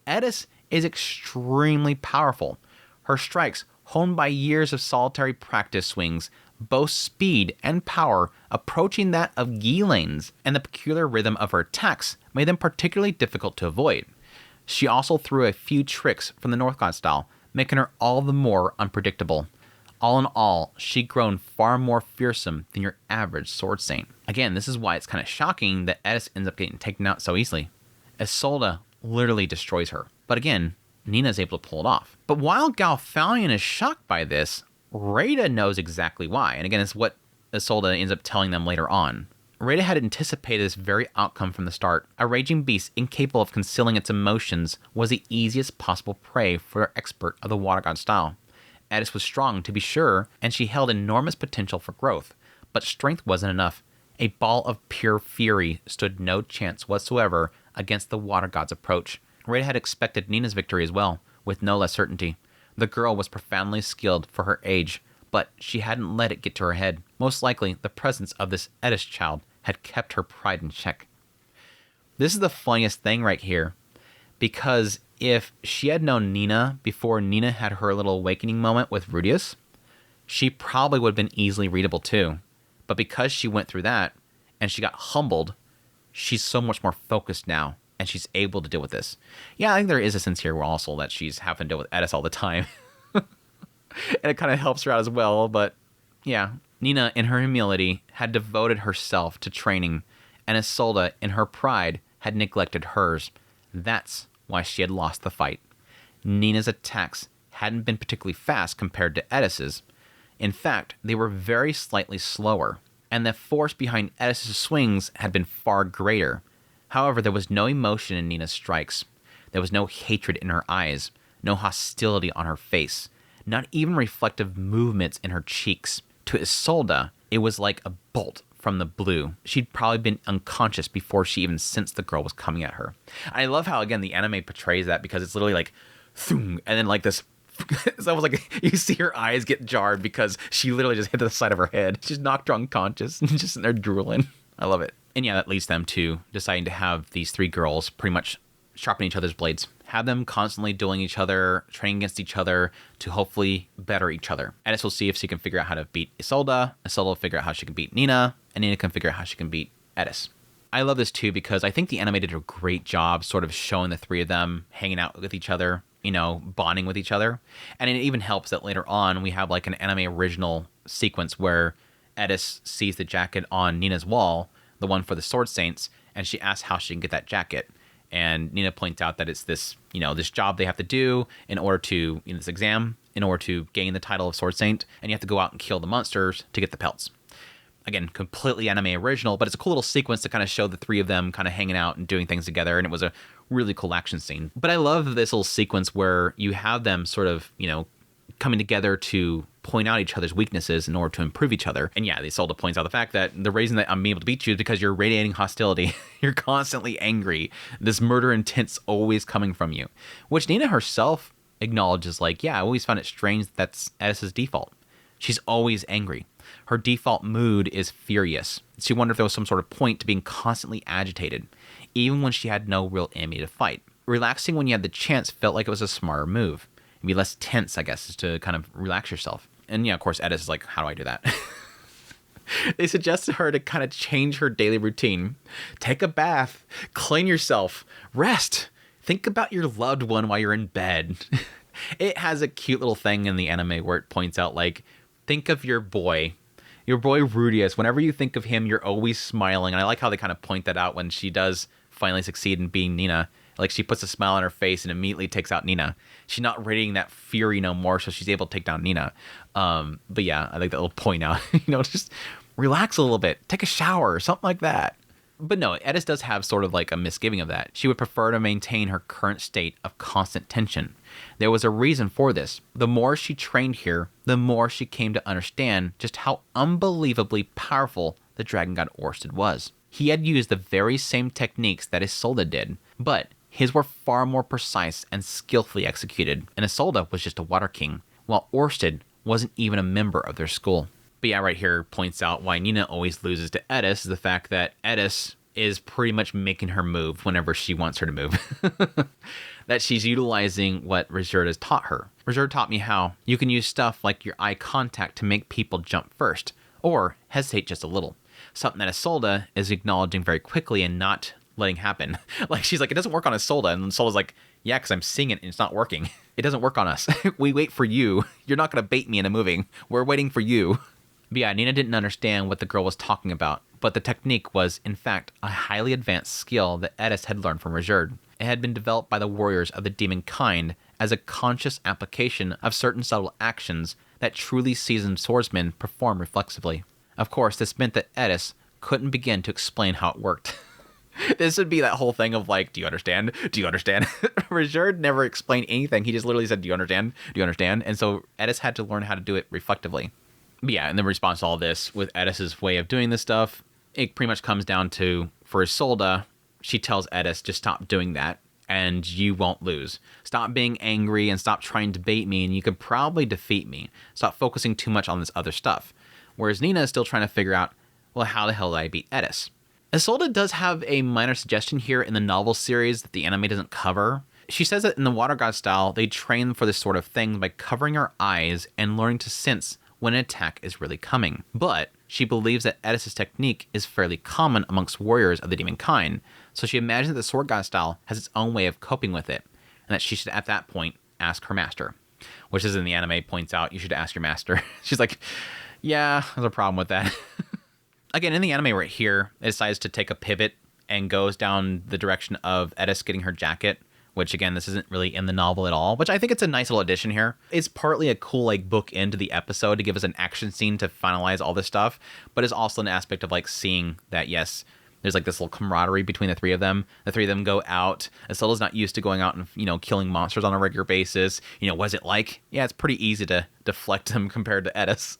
Eris is extremely powerful. Her strikes, honed by years of solitary practice swings, boast speed and power approaching that of Gilane's, and the peculiar rhythm of her attacks made them particularly difficult to avoid. She also threw a few tricks from the North God style, making her all the more unpredictable. All in all, she'd grown far more fearsome than your average sword saint. Again, this is why it's kind of shocking that Eris ends up getting taken out so easily. Isolde literally destroys her. But again, Nina's able to pull it off. But while Galfalion is shocked by this, Rada knows exactly why. And again, it's what Isolde ends up telling them later on. Rada had anticipated this very outcome from the start. A raging beast incapable of concealing its emotions was the easiest possible prey for an expert of the Water God style. Eris was strong, to be sure, and she held enormous potential for growth. But strength wasn't enough. A ball of pure fury stood no chance whatsoever against the Water God's approach. Rada had expected Nina's victory as well, with no less certainty. The girl was profoundly skilled for her age, but she hadn't let it get to her head. Most likely, the presence of this Eris child had kept her pride in check. This is the funniest thing right here, because if she had known Nina before Nina had her little awakening moment with Rudeus, she probably would have been easily readable too. But because she went through that, and she got humbled, she's so much more focused now, and she's able to deal with this. Yeah, I think there is a sense here where also that she's having to deal with Eris all the time. And it kind of helps her out as well, but yeah. Nina, in her humility, had devoted herself to training, and Isolde, in her pride, had neglected hers. That's why she had lost the fight. Nina's attacks hadn't been particularly fast compared to Eris's. In fact, they were very slightly slower, and the force behind Eris's swings had been far greater. However, there was no emotion in Nina's strikes. There was no hatred in her eyes, no hostility on her face, not even reflective movements in her cheeks. To Isolde, it was like a bolt from the blue. She'd probably been unconscious before she even sensed the girl was coming at her. I love how, again, the anime portrays that, because it's literally like, thoom, and then like this, it's almost like you see her eyes get jarred because she literally just hit the side of her head. She's knocked her unconscious and just in there drooling. I love it. And yeah, that leads them to deciding to have these three girls pretty much sharpen each other's blades. Have them constantly dueling each other, training against each other to hopefully better each other. Eris will see if she can figure out how to beat Isolde. Isolde will figure out how she can beat Nina. And Nina can figure out how she can beat Eris. I love this too because I think the anime did a great job sort of showing the three of them hanging out with each other, you know, bonding with each other. And it even helps that later on we have like an anime original sequence where Eris sees the jacket on Nina's wall, the one for the Sword Saints, and she asks how she can get that jacket. And Nina points out that it's this, you know, this job they have to do in order to, you know, this exam, in order to gain the title of Sword Saint, and you have to go out and kill the monsters to get the pelts. Again, completely anime original, but it's a cool little sequence to kind of show the three of them kind of hanging out and doing things together, and it was a really cool action scene. But I love this little sequence where you have them sort of, you know, coming together to point out each other's weaknesses in order to improve each other. And yeah, Isolde points out the fact that the reason that I'm able to beat you is because you're radiating hostility. You're constantly angry. This murder intent's always coming from you. Which Nina herself acknowledges, like, yeah, I always found it strange that that's Eris's default. She's always angry. Her default mood is furious. She wondered if there was some sort of point to being constantly agitated, even when she had no real enemy to fight. Relaxing when you had the chance felt like it was a smarter move. Be less tense, I guess, is to kind of relax yourself. And yeah, of course, Eris is like, how do I do that? They suggested her to kind of change her daily routine. Take a bath, clean yourself, rest, think about your loved one while you're in bed. It has a cute little thing in the anime where it points out, like, think of your boy Rudeus. Whenever you think of him, you're always smiling. And I like how they kind of point that out when she does finally succeed in being Nina. Like, she puts a smile on her face and immediately takes out Nina. She's not radiating that fury no more, so she's able to take down Nina. But yeah, I like that little point out. You know, just relax a little bit. Take a shower or something like that. But no, Eris does have sort of like a misgiving of that. She would prefer to maintain her current state of constant tension. There was a reason for this. The more she trained here, the more she came to understand just how unbelievably powerful the dragon god Orsted was. He had used the very same techniques that Isolde did, but his were far more precise and skillfully executed, and Isolde was just a water king, while Orsted wasn't even a member of their school. But yeah, right here points out why Nina always loses to Eris is the fact that Eris is pretty much making her move whenever she wants her to move. That she's utilizing what Reserve has taught her. Reserve taught me how you can use stuff like your eye contact to make people jump first, or hesitate just a little. Something that Isolde is acknowledging very quickly and not letting happen. Like, she's like, it doesn't work on Isolde, and Isolde's like, yeah, because I'm seeing it and it's not working. It doesn't work on us. We wait for you. You're not going to bait me into moving. We're waiting for you. But yeah, Nina didn't understand what the girl was talking about, but the technique was, in fact, a highly advanced skill that Eris had learned from Reserve. It had been developed by the warriors of the demon kind as a conscious application of certain subtle actions that truly seasoned swordsmen perform reflexively. Of course, this meant that Eris couldn't begin to explain how it worked. This would be that whole thing of like, do you understand? Do you understand? Reserve never explained anything. He just literally said, do you understand? Do you understand? And so Eris had to learn how to do it reflectively. But yeah, in the response to all this, with Eris's way of doing this stuff, it pretty much comes down to, for Isolde, she tells Eris, just stop doing that, and you won't lose. Stop being angry and stop trying to bait me, and you could probably defeat me. Stop focusing too much on this other stuff. Whereas Nina is still trying to figure out, well, how the hell did I beat Eris? Isolde does have a minor suggestion here in the novel series that the anime doesn't cover. She says that in the Water God style, they train for this sort of thing by covering our eyes and learning to sense when an attack is really coming. But she believes that Eris's technique is fairly common amongst warriors of the demon kind, so she imagines that the Sword God style has its own way of coping with it, and that she should at that point ask her master. Which is in the anime points out, you should ask your master. She's like, yeah, there's a problem with that. Again, in the anime right here, it decides to take a pivot and goes down the direction of Eris getting her jacket, which again, this isn't really in the novel at all, which I think it's a nice little addition here. It's partly a cool like book into the episode to give us an action scene to finalize all this stuff, but it's also an aspect of like seeing that, yes, There's like this little camaraderie between the three of them. The three of them go out. Isolde's not used to going out and, killing monsters on a regular basis. What's it like? Yeah, it's pretty easy to deflect them compared to Eris.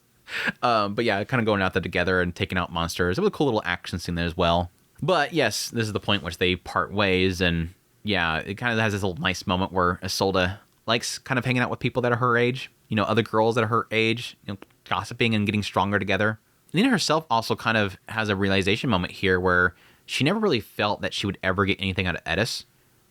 But yeah, kind of going out there together and taking out monsters. It was a cool little action scene there as well. But yes, this is the point which they part ways. And yeah, it kind of has this little nice moment where Isolde likes kind of hanging out with people that are her age. Other girls that are her age, gossiping and getting stronger together. Nina herself also kind of has a realization moment here where she never really felt that she would ever get anything out of Eris.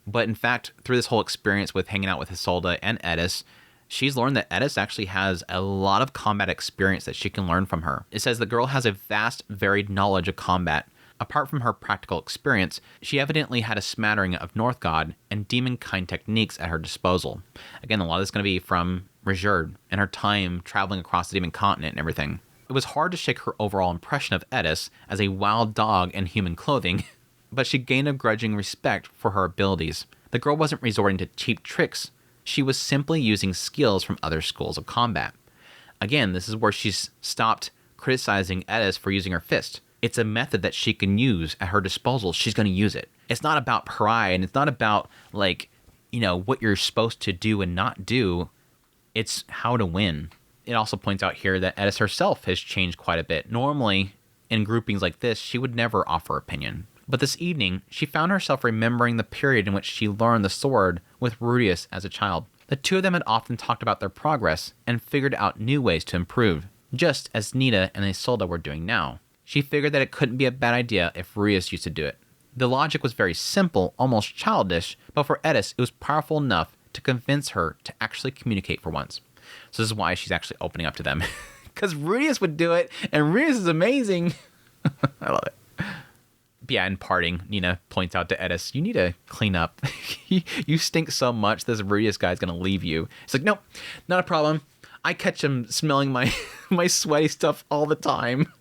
But in fact, through this whole experience with hanging out with Isolde and Eris, she's learned that Eris actually has a lot of combat experience that she can learn from her. It says the girl has a vast, varied knowledge of combat. Apart from her practical experience, she evidently had a smattering of North God and demon-kind techniques at her disposal. Again, a lot of this is going to be from Rejerd and her time traveling across the demon continent and everything. It was hard to shake her overall impression of Eris as a wild dog in human clothing, but she gained a grudging respect for her abilities. The girl wasn't resorting to cheap tricks. She was simply using skills from other schools of combat. Again, this is where she's stopped criticizing Eris for using her fist. It's a method that she can use at her disposal. She's going to use it. It's not about pride, and it's not about, what you're supposed to do and not do. It's how to win. It also points out here that Eris herself has changed quite a bit. Normally, in groupings like this, she would never offer opinion. But this evening, she found herself remembering the period in which she learned the sword with Rudeus as a child. The two of them had often talked about their progress and figured out new ways to improve, just as Nina and Isolde were doing now. She figured that it couldn't be a bad idea if Rudeus used to do it. The logic was very simple, almost childish, but for Eris, it was powerful enough to convince her to actually communicate for once. So this is why she's actually opening up to them. Because Rudeus would do it, and Rudeus is amazing. I love it. But yeah, in parting, Nina points out to Eris, you need to clean up. You stink so much, this Rudeus guy's going to leave you. It's like, nope, not a problem. I catch him smelling my sweaty stuff all the time.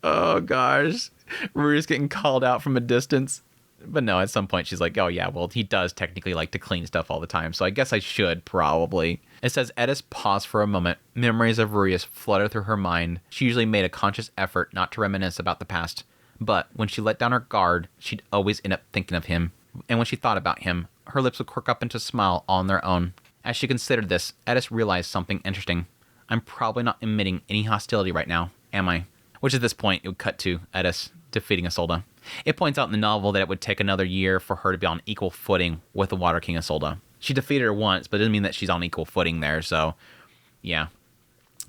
Oh, gosh. Rudeus getting called out from a distance. But no, at some point she's like, oh yeah, well, he does technically like to clean stuff all the time, so I guess I should, probably. It says Eris paused for a moment. Memories of Rudeus fluttered through her mind. She usually made a conscious effort not to reminisce about the past, but when she let down her guard, she'd always end up thinking of him. And when she thought about him, her lips would quirk up into a smile on their own. As she considered this, Eris realized something interesting. I'm probably not emitting any hostility right now, am I? Which at this point, it would cut to Eris defeating Isolde. It points out in the novel that it would take another year for her to be on equal footing with the Water King Isolde. She defeated her once, but it doesn't mean that she's on equal footing there, so yeah.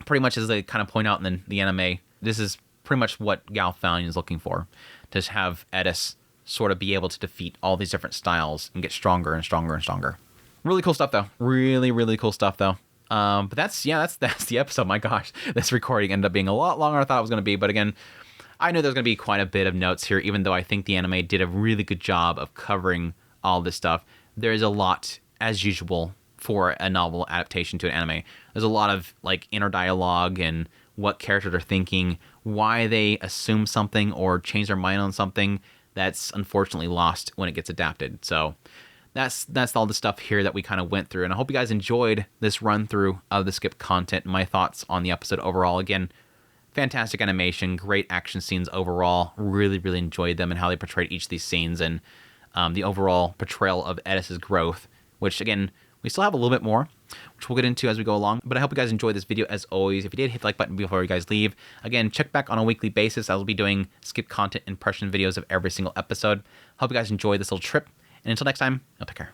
Pretty much as they kind of point out in the anime, this is pretty much what Galfallion is looking for. To have Eris sort of be able to defeat all these different styles and get stronger and stronger and stronger. Really cool stuff, though. Really, really cool stuff, though. But that's the episode. My gosh, this recording ended up being a lot longer than I thought it was going to be, but again, I know there's going to be quite a bit of notes here, even though I think the anime did a really good job of covering all this stuff. There is a lot, as usual, for a novel adaptation to an anime. There's a lot of inner dialogue and what characters are thinking, why they assume something or change their mind on something that's unfortunately lost when it gets adapted. So that's all the stuff here that we kind of went through. And I hope you guys enjoyed this run through of the skip content and my thoughts on the episode overall. Again, fantastic animation, great action scenes overall. Really, really enjoyed them and how they portrayed each of these scenes and the overall portrayal of Eris's growth, which, again, we still have a little bit more, which we'll get into as we go along. But I hope you guys enjoyed this video as always. If you did, hit the like button before you guys leave. Again, check back on a weekly basis. I will be doing skip content impression videos of every single episode. Hope you guys enjoyed this little trip. And until next time, I'll take care.